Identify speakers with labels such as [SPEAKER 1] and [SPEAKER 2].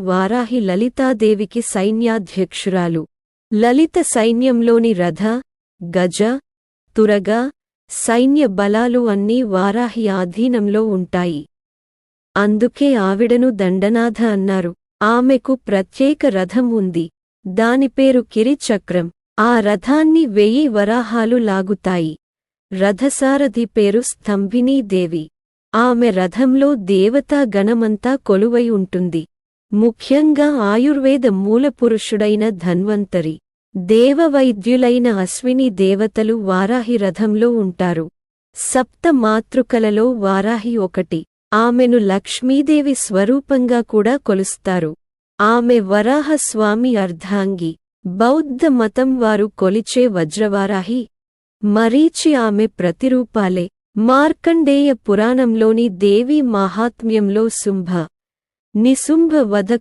[SPEAKER 1] వారాహి లలితాదేవికి సైన్యాధ్యక్షురాలు. లలిత సైన్యంలోని రథ, గజ, తురగ, సైన్య బలాలు అన్నీ వారాహి ఆధీనంలో ఉంటాయి. అందుకే ఆవిడను దండనాథ అన్నారు. ఆమెకు ప్రత్యేక రథం ఉంది. దాని పేరు కిరిచక్రం. ఆ రథాన్ని 1000 వరాహాలు లాగుతాయి. రథసారథి పేరు స్తంభినీదేవి. ఆమె రథంలో దేవతా గణమంతా కొలువై ఉంటుంది. ముఖ్యంగా ఆయుర్వేద మూలపురుషుడైన ధన్వంతరి, దేవవైద్యులైన అశ్విని దేవతలు వారాహి రథంలో ఉంటారు. సప్త మాతృకలలో వారాహి ఒకటి. ఆమెను లక్ష్మీదేవి స్వరూపంగా కూడా కొలుస్తారు. ఆమె వరాహస్వామి అర్ధాంగి. బౌద్ధ మతం వారు కొలిచే వజ్రవారాహి, మరీచి ఆమె ప్రతిరూపాలే. మార్కండేయ పురాణంలోని దేవీ మాహాత్మ్యంలో శుంభ, నిశుంభ వధ